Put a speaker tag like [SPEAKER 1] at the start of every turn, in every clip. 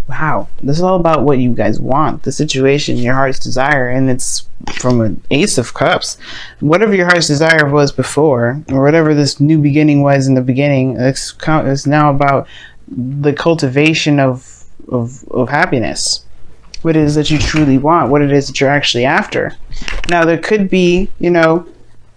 [SPEAKER 1] Wow, this is all about what you guys want, the situation, your heart's desire, and it's from an Ace of Cups. Whatever your heart's desire was before, or whatever this new beginning was in the beginning, it's now about the cultivation of happiness. What it is that you truly want, what it is that you're actually after. Now, there could be,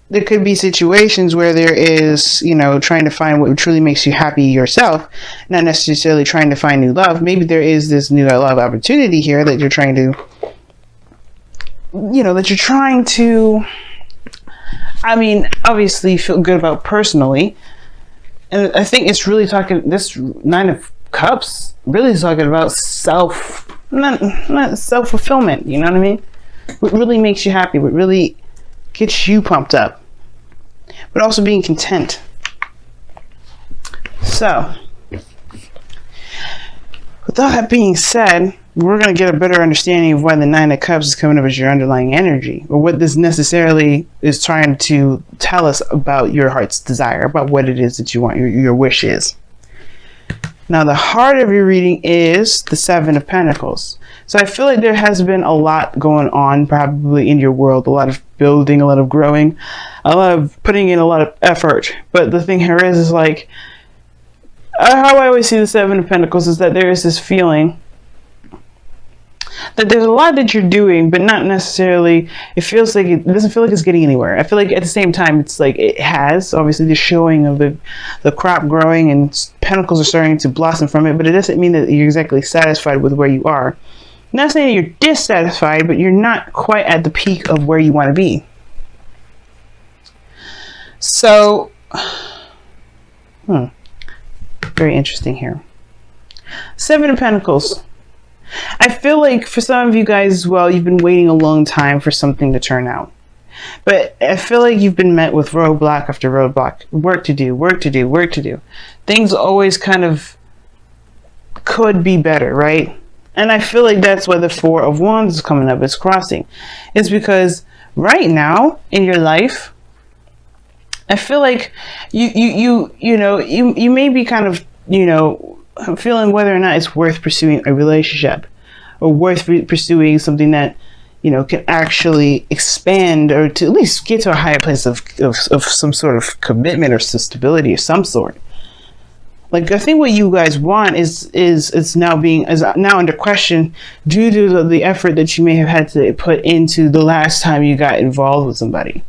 [SPEAKER 1] there could be situations where there is, trying to find what truly makes you happy yourself, not necessarily trying to find new love. Maybe there is this new love opportunity here that you're trying to, obviously feel good about personally. And I think it's really talking, this Nine of Cups really is talking about not self-fulfillment, you know what I mean? What really makes you happy, what really gets you pumped up, but also being content. So, with all that being said, we're going to get a better understanding of why the Nine of Cups is coming up as your underlying energy, or what this necessarily is trying to tell us about your heart's desire, about what it is that you want, your wish is. Now, the heart of your reading is the Seven of Pentacles. So I feel like there has been a lot going on probably in your world, a lot of building, a lot of growing, a lot of putting in a lot of effort. But the thing here is like, how I always see the Seven of Pentacles is that there is this feeling that there's a lot that you're doing, but not necessarily, it doesn't feel like it's getting anywhere. I feel like at the same time, it's like it has, obviously, the showing of the crop growing and pentacles are starting to blossom from it, but it doesn't mean that you're exactly satisfied with where you are. I'm not saying you're dissatisfied, but you're not quite at the peak of where you want to be. So, very interesting here. Seven of Pentacles. I feel like for some of you guys as well, you've been waiting a long time for something to turn out. But I feel like you've been met with roadblock after roadblock. Work to do, work to do, work to do. Things always kind of could be better, right? And I feel like that's why the Four of Wands is coming up, it's crossing. It's because right now in your life, I feel like you may be kind of, feeling whether or not it's worth pursuing a relationship, or worth pursuing something that can actually expand, or to at least get to a higher place of some sort of commitment or stability of some sort. Like, I think what you guys want is now under question due to the effort that you may have had to put into the last time you got involved with somebody.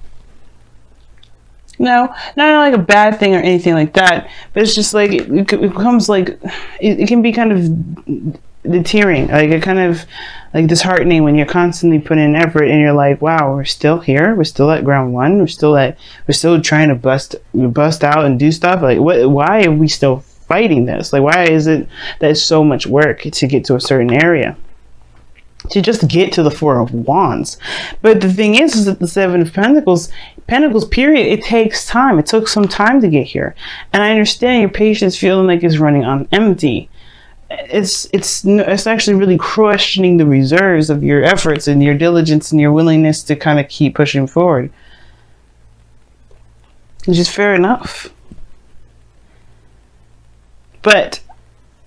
[SPEAKER 1] No, not like a bad thing or anything like that, but it's just like it becomes like it can be kind of deterring, like it kind of like disheartening when you're constantly putting in effort and you're like, wow, we're still here, we're still at ground one, we're still trying to bust out and do stuff. Like, why are we still fighting this? Like, why is it that it's so much work to get to a certain area, to just get to the Four of Wands? But the thing is that the Seven of Pentacles period, it takes time. It took some time to get here, and I understand your patience feeling like it's running on empty. It's actually really questioning the reserves of your efforts and your diligence and your willingness to kind of keep pushing forward, which is fair enough. But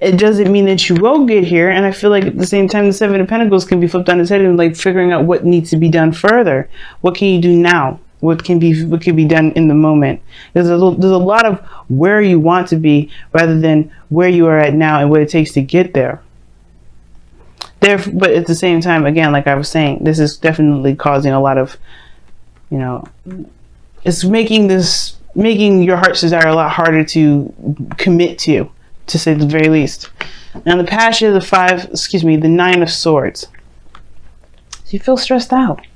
[SPEAKER 1] it doesn't mean that you will get here. And I feel like at the same time, the Seven of Pentacles can be flipped on its head and like figuring out what needs to be done further. What can you do now? What can be done in the moment? There's a lot of where you want to be rather than where you are at now and what it takes to get there. But at the same time, again, like I was saying, this is definitely causing a lot of, it's making your heart's desire a lot harder to commit to say the very least. Now the passion of the Nine of Swords. So you feel stressed out.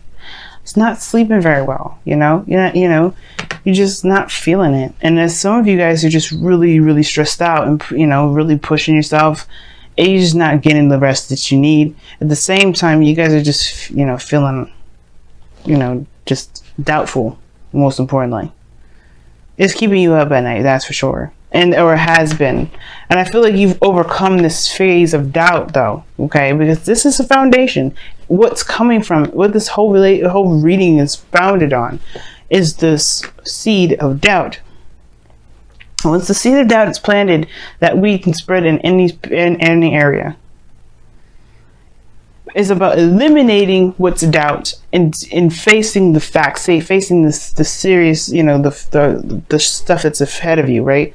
[SPEAKER 1] It's not sleeping very well, you're just not feeling it. And as some of you guys are just really, really stressed out and, really pushing yourself, and you're just not getting the rest that you need. At the same time, you guys are just, feeling, just doubtful, most importantly. It's keeping you up at night, that's for sure. Or has been. And I feel like you've overcome this phase of doubt, though, okay? Because this is a foundation. What's coming from, what this whole reading is founded on, is this seed of doubt. Once the seed of doubt is planted, that weed can spread in any area. is about eliminating what's doubt and facing the facts, facing the serious, the stuff that's ahead of you, right?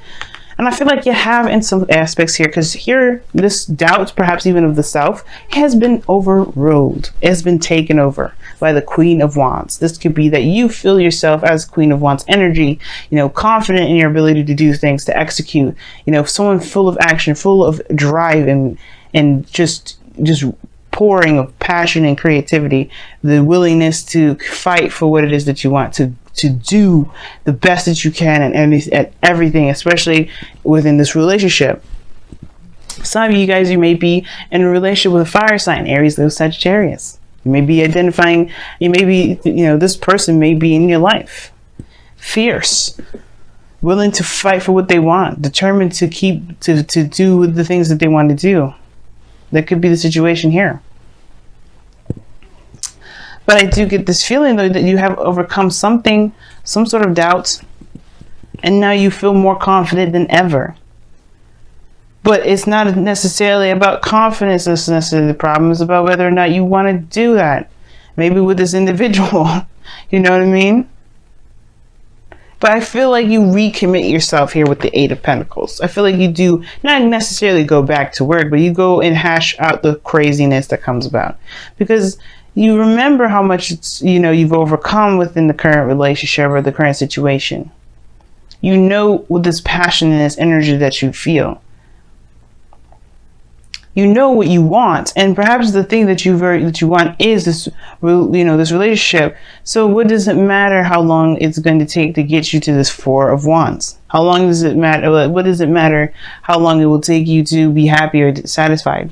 [SPEAKER 1] And I feel like you have in some aspects here, because here, this doubt, perhaps even of the self, has been overruled. It has been taken over by the Queen of Wands. This could be that you feel yourself as Queen of Wands energy, confident in your ability to do things, to execute, someone full of action, full of drive and just pouring of passion and creativity, the willingness to fight for what it is that you want, to do the best that you can at everything, especially within this relationship. Some of you guys, you may be in a relationship with a fire sign, Aries, Leo, Sagittarius. You may be identifying, this person may be in your life. Fierce, willing to fight for what they want, determined to do the things that they want to do. That could be the situation here. But I do get this feeling, though, that you have overcome some sort of doubt, and now you feel more confident than ever. But it's not necessarily about confidence that's necessarily the problem. It's about whether or not you want to do that. Maybe with this individual, you know what I mean? But I feel like you recommit yourself here with the Eight of Pentacles. I feel like you do not necessarily go back to work, but you go and hash out the craziness that comes about. Because you remember how much you've overcome within the current relationship or the current situation. You know, with this passion and this energy that you feel. You know what you want, and perhaps the thing that you want is this, this relationship. So what does it matter how long it's going to take to get you to this Four of Wands? How long does it matter? What does it matter how long it will take you to be happy or satisfied?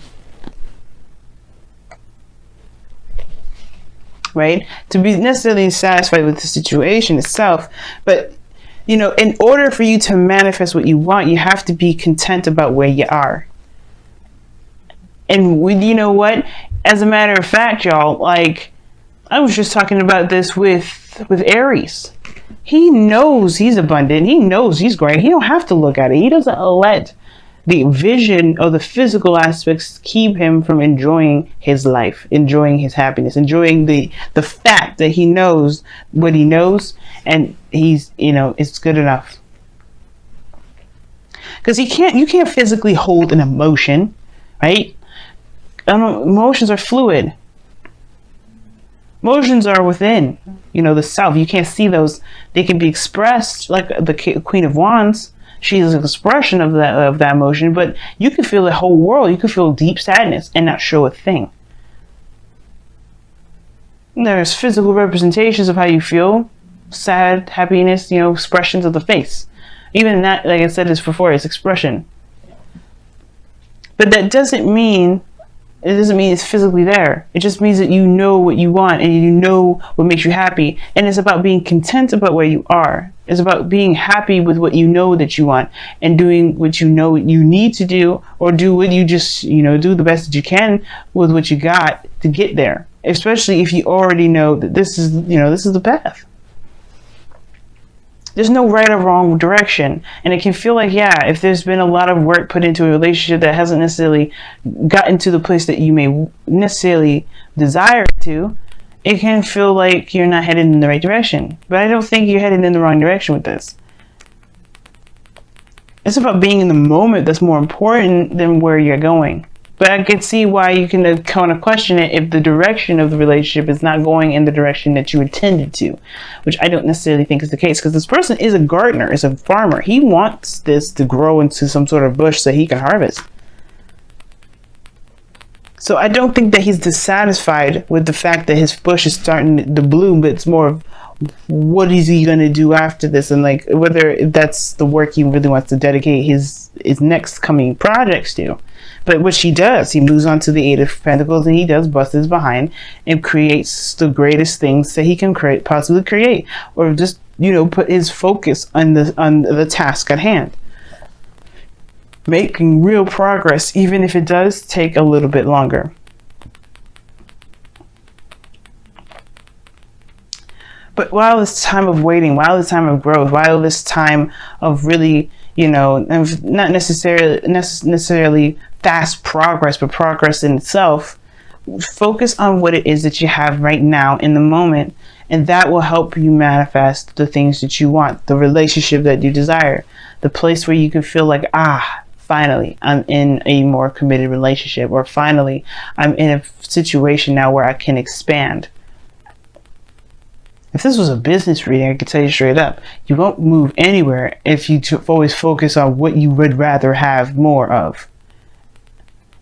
[SPEAKER 1] Right? To be necessarily satisfied with the situation itself, but in order for you to manifest what you want, you have to be content about where you are. And you know what? As a matter of fact, y'all, like, I was just talking about this with Aries. He knows he's abundant. He knows he's great. He don't have to look at it. He doesn't let the vision of the physical aspects keep him from enjoying his life, enjoying his happiness, enjoying the fact that he knows what he knows, and he's, it's good enough. Because you can't physically hold an emotion, right? Emotions are fluid. Emotions are within, the self. You can't see those. They can be expressed like the Queen of Wands. She is an expression of that emotion, but you can feel the whole world. You can feel deep sadness and not show a thing. There's physical representations of how you feel. Sad, happiness, expressions of the face. Even that, like I said this before, is expression. But that doesn't mean it's physically there. It just means that you know what you want and you know what makes you happy. And it's about being content about where you are. It's about being happy with what you know that you want and doing what you know you need to do, or do what you just, do the best that you can with what you got to get there. Especially if you already know that this is the path. There's no right or wrong direction. And it can feel like, if there's been a lot of work put into a relationship that hasn't necessarily gotten to the place that you may necessarily desire to, it can feel like you're not headed in the right direction. But I don't think you're headed in the wrong direction with this. It's about being in the moment that's more important than where you're going. But I can see why you can kind of question it if the direction of the relationship is not going in the direction that you intended to, which I don't necessarily think is the case, because this person is a gardener, is a farmer. He wants this to grow into some sort of bush so he can harvest. So I don't think that he's dissatisfied with the fact that his bush is starting to bloom, but it's more of what is he going to do after this, and like whether that's the work he really wants to dedicate his next coming projects to. But what he does, he moves on to the Eight of Pentacles, and he does bust his behind and creates the greatest things that he can possibly create, or just put his focus on the task at hand, making real progress, even if it does take a little bit longer. But while this time of waiting, while this time of growth, while this time of really, not necessarily fast progress, but progress in itself, focus on what it is that you have right now in the moment, and that will help you manifest the things that you want, the relationship that you desire, the place where you can feel like, finally, I'm in a more committed relationship, or finally, I'm in a situation now where I can expand. If this was a business reading, I could tell you straight up, you won't move anywhere if you always focus on what you would rather have more of.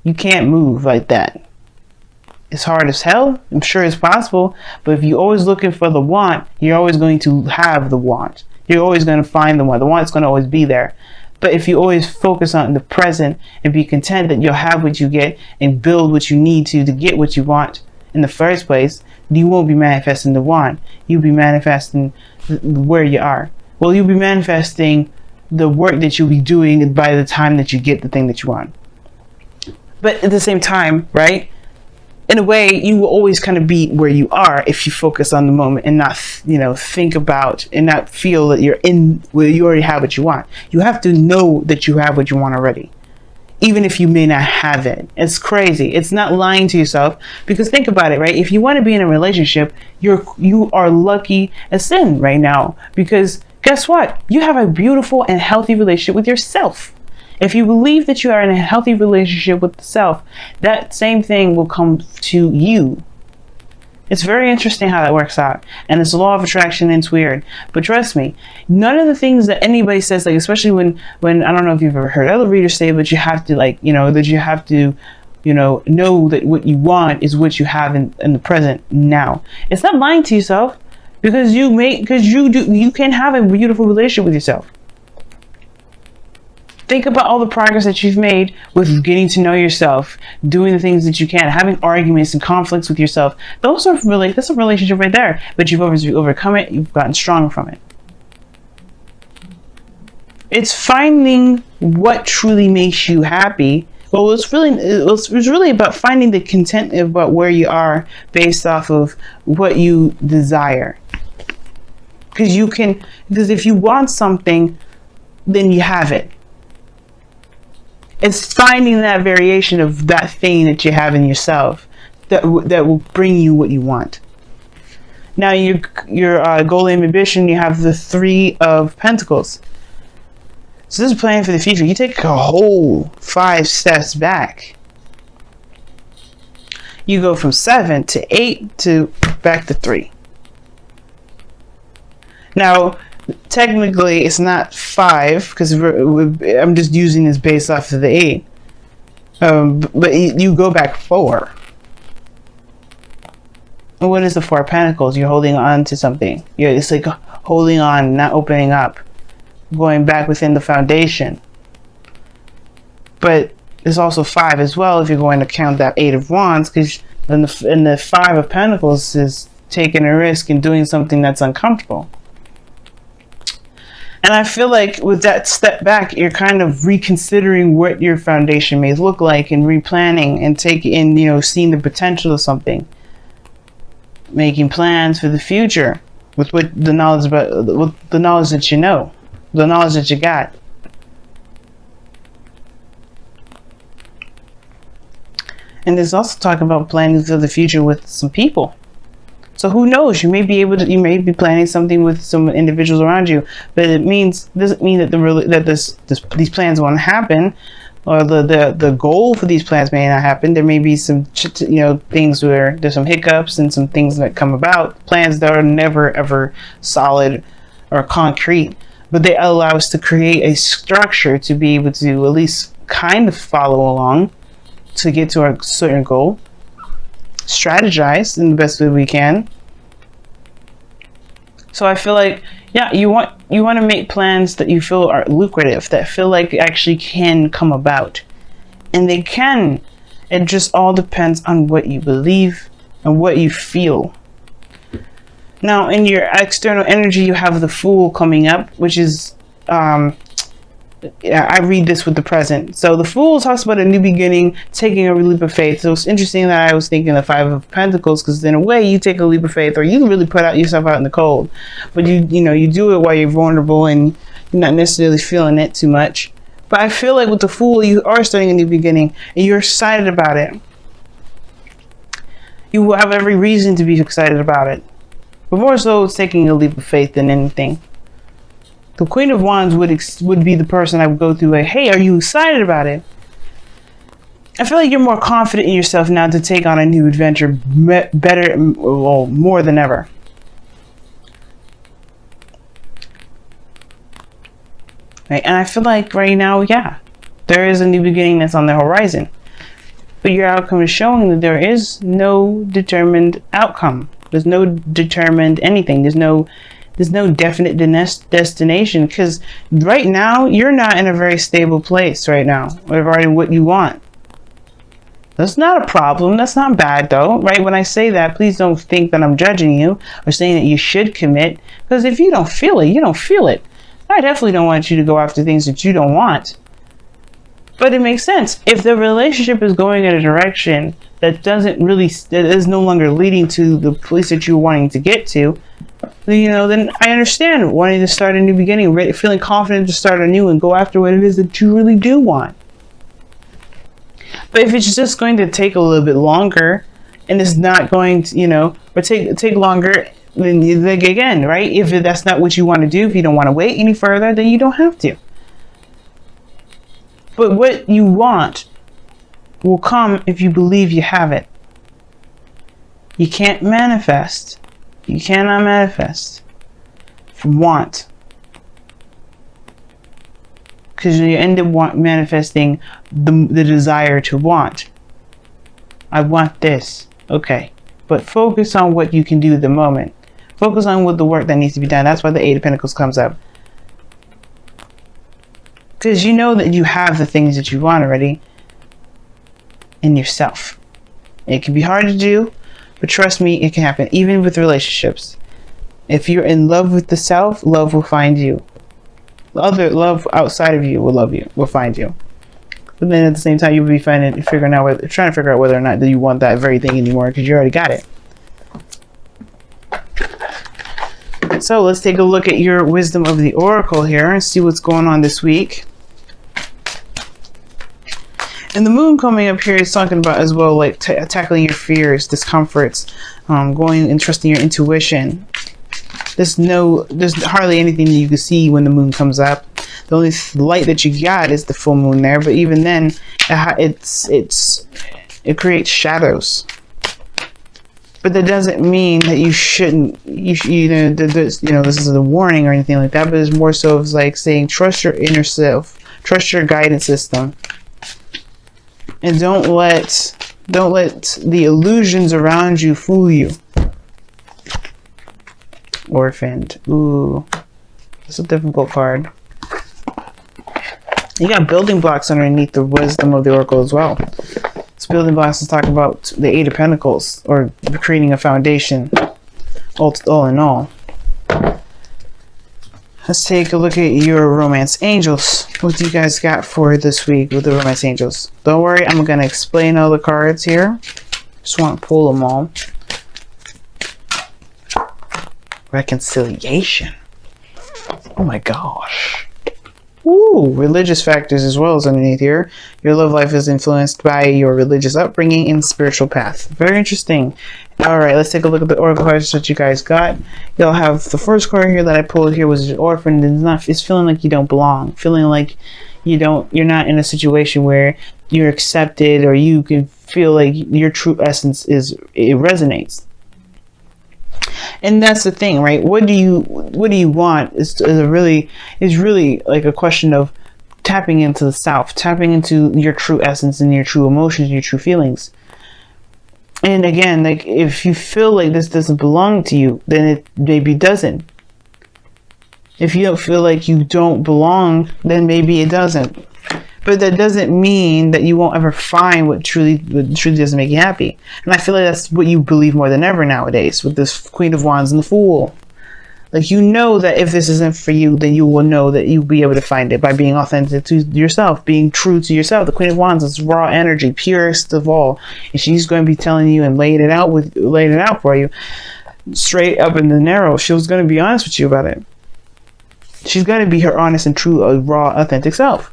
[SPEAKER 1] You can't move like that. It's hard as hell. I'm sure it's possible. But if you're always looking for the want, you're always going to have the want. You're always going to find the want. The want's going to always be there. But if you always focus on the present and be content that you'll have what you get and build what you need to get what you want in the first place, you won't be manifesting the want. You'll be manifesting where you are. Well, you'll be manifesting the work that you'll be doing by the time that you get the thing that you want. But at the same time, right? In a way, you will always kind of be where you are if you focus on the moment and not, think about and not feel that you're in where you already have what you want. You have to know that you have what you want already, even if you may not have it. It's crazy. It's not lying to yourself, because think about it, right? If you want to be in a relationship, you are lucky as sin right now, because guess what? You have a beautiful and healthy relationship with yourself. If you believe that you are in a healthy relationship with the self, that same thing will come to you. It's very interesting how that works out. And it's a law of attraction, and it's weird. But trust me, none of the things that anybody says, like, especially when I don't know if you've ever heard other readers say, but you have to, that you have to, know that what you want is what you have in the present now. It's not lying to yourself, because you can have a beautiful relationship with yourself. Think about all the progress that you've made with getting to know yourself, doing the things that you can, having arguments and conflicts with yourself. That's a relationship right there. But you've overcome it. You've gotten stronger from it. It's finding what truly makes you happy. Well, it's really about finding the content about where you based off of what you desire. Because if you want something, then you have it. It's finding that variation of that thing that you have in yourself that will bring you what you want. Now, your goal and ambition, you have the 3 of Pentacles. So this is planning for the future. You take a whole 5 steps back. You go from 7 to 8 to back to 3. Now, technically, it's not 5, because I'm just using this based off of the 8. But you go back 4. And what is the 4 of Pentacles? You're holding on to something. It's like holding on, not opening up, going back within the foundation. But there's also 5 as well if you're going to count that 8 of Wands, because in the 5 of Pentacles is taking a risk and doing something that's uncomfortable. And I feel like with that step back, you're kind of reconsidering what your foundation may look like, and replanning and seeing the potential of something, making plans for the future with the knowledge that you know, the knowledge that you got. And there's also talk about planning for the future with some people. So who knows? You may be planning something with some individuals around you, but it doesn't mean that these plans won't happen, or the goal for these plans may not happen. There may be some things where there's some hiccups and some things that come about. Plans that are never ever solid or concrete, but they allow us to create a structure to be able to at least kind of follow along to get to our certain goal. Strategize in the best way we can. So I feel like, you want to make plans that you feel are lucrative, that feel like actually can come about, and they can. It just all depends on what you believe and what you feel. Now, in your external energy, you have the Fool coming up, which is I read this with the present. So the Fool talks about a new beginning, taking a leap of faith. So it's interesting that I was thinking the 5 of Pentacles, because in a way you take a leap of faith, or you really put yourself out in the cold, but you do it while you're vulnerable and you're not necessarily feeling it too much. But I feel like with the Fool, you are starting a new beginning and you're excited about it. You will have every reason to be excited about it. But more so, it's taking a leap of faith than anything. The Queen of Wands would be the person I would go through like, hey, are you excited about it? I feel like you're more confident in yourself now to take on a new adventure better, well, more than ever. Right? And I feel like right now, yeah, there is a new beginning that's on the horizon. But your outcome is showing that there is no determined outcome. There's no determined anything. There's no definite destination, because right now you're not in a very stable place right now regarding what you want. That's not a problem. That's not bad though, right? When I say that, please don't think that I'm judging you or saying that you should commit, because if you don't feel it, you don't feel it. I definitely don't want you to go after things that you don't want. But it makes sense. If the relationship is going in a direction that that is no longer leading to the place that you're wanting to get to, then I understand wanting to start a new beginning, feeling confident to start anew and go after what it is that you really do want. But if it's just going to take a little bit longer, and it's not going to, or take longer, then you think again, right? If that's not what you want to do, if you don't want to wait any further, then you don't have to. But what you want will come if you believe you have it. You can't manifest. You cannot manifest from want. Because you end up manifesting the desire to want. I want this. Okay. But focus on what you can do at the moment. Focus on what the work that needs to be done. That's why the Eight of Pentacles comes up. Because you know that you have the things that you want already in yourself. It can be hard to do, but trust me, it can happen. Even with relationships. If you're in love with the self, love will find you. Love outside of you will find you. But then at the same time, you'll be trying to figure out whether or not that you want that very thing anymore, because you already got it. So let's take a look at your wisdom of the oracle here and see what's going on this week. And the moon coming up here is talking about as well, like tackling your fears, discomforts, going and trusting your intuition. There's hardly anything that you can see when the moon comes up. The only light that you got is the full moon there, but even then, it creates shadows. But that doesn't mean that you shouldn't. This is a warning or anything like that. But it's more so of like saying, trust your inner self, trust your guidance system, and don't let the illusions around you fool you. Orphaned. Ooh, that's a difficult card. You got building blocks underneath the wisdom of the oracle as well. This building blocks is talking about the Eight of Pentacles, or creating a foundation, all in all. Let's take a look at your romance angels. What do you guys got for this week with the romance angels? Don't worry, I'm going to explain all the cards here. Just want to pull them all. Reconciliation. Oh my gosh. Ooh, religious factors as well as underneath here. Your love life is influenced by your religious upbringing and spiritual path. Very interesting. All right, let's take a look at the oracle cards that you guys got. You'll have the first card here that I pulled here was orphan. It's feeling like you don't belong. Feeling like you're not in a situation where you're accepted, or you can feel like your true essence it resonates. And that's the thing, right? What do you want is really like a question of tapping into the self, tapping into your true essence and your true emotions, your true feelings. And again, like if you feel like this doesn't belong to you, then it maybe doesn't. If you don't feel like you don't belong, then maybe it doesn't. But that doesn't mean that you won't ever find what truly doesn't make you happy. And I feel like that's what you believe more than ever nowadays with this Queen of Wands and the Fool. Like, you know that if this isn't for you, then you will know that you'll be able to find it by being authentic to yourself, being true to yourself. The Queen of Wands is raw energy, purest of all. And she's going to be telling you and laying it out for you straight up in the narrow. She's going to be honest with you about it. She's going to be her honest and true, raw, authentic self.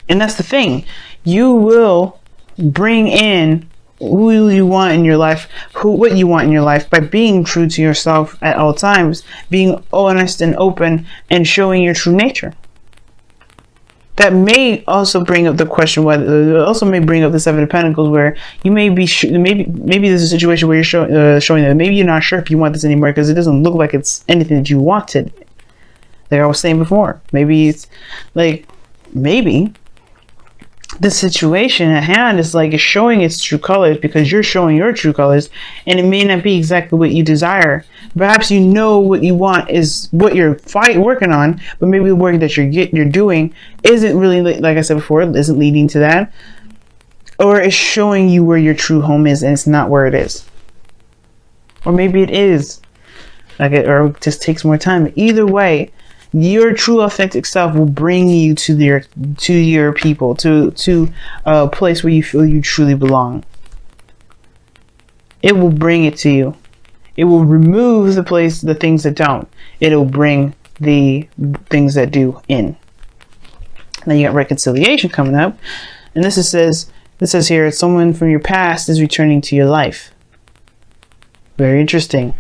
[SPEAKER 1] And that's the thing. You will bring in who you want in your life, what you want in your life, by being true to yourself at all times, being honest and open, and showing your true nature. That may also bring up the question whether it also may bring up the Seven of Pentacles, where you may be maybe there's a situation where you're showing that maybe you're not sure if you want this anymore because it doesn't look like it's anything that you wanted. Like I was saying before, maybe it's like maybe the situation at hand is like it's showing its true colors because you're showing your true colors, and it may not be exactly what you desire. Perhaps you know what you want is what you're working on, but maybe the work that you're doing isn't really, like I said before, isn't leading to that, or it's showing you where your true home is and it's not where it is, or maybe it is, or it just takes more time. Either way, your true authentic self will bring you to your people, to a place where you feel you truly belong. It will bring it to you. It will remove the things that don't. It'll bring the things that do in. Then you got reconciliation coming up, and this says here, someone from your past is returning to your life. Very interesting.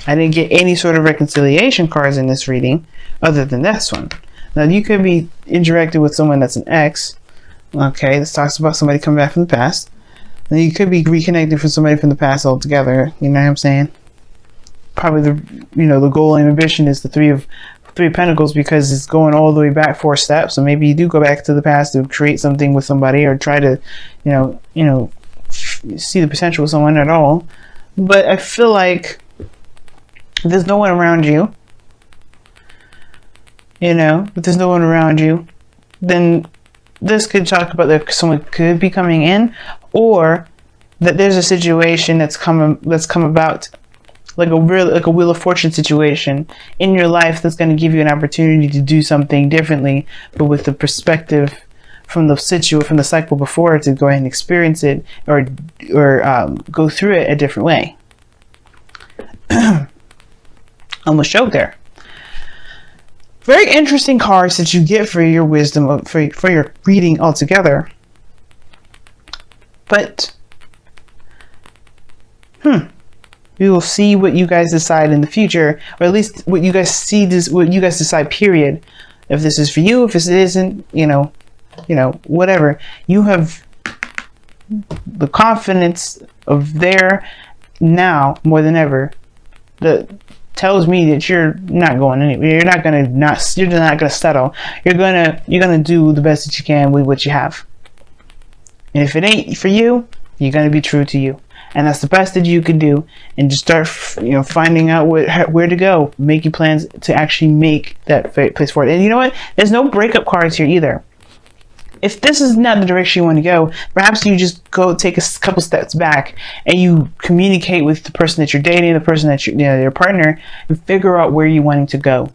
[SPEAKER 1] I didn't get any sort of reconciliation cards in this reading other than this one. Now you could be interacting with someone that's an ex. Okay, this talks about somebody coming back from the past. And you could be reconnecting with somebody from the past altogether. You know what I'm saying? Probably the goal and ambition is the Three of Pentacles, because it's going all the way back 4 steps. So maybe you do go back to the past to create something with somebody, or try to, see the potential with someone at all. But I feel like if there's no one around you, if there's no one around you, then this could talk about that someone could be coming in, or that there's a situation that's come about, like a Wheel of Fortune situation in your life that's going to give you an opportunity to do something differently, but with the perspective from the cycle before, to go ahead and experience it or go through it a different way. Almost choked there. Very interesting cards that you get for your wisdom, for your reading altogether. But we will see what you guys decide in the future, or at least what you guys decide, period. If this is for you, if it isn't, whatever. You have the confidence of there now more than ever that tells me that you're not going anywhere. You're not gonna settle. You're gonna do the best that you can with what you have. And if it ain't for you, you're gonna be true to you. And that's the best that you can do. And just start, finding out where to go, making plans to actually make that place forward. And you know what? There's no breakup cards here either. If this is not the direction you want to go, perhaps you just go take a couple steps back and you communicate with the person that you're dating, the person that your partner, and figure out where you're wanting to go.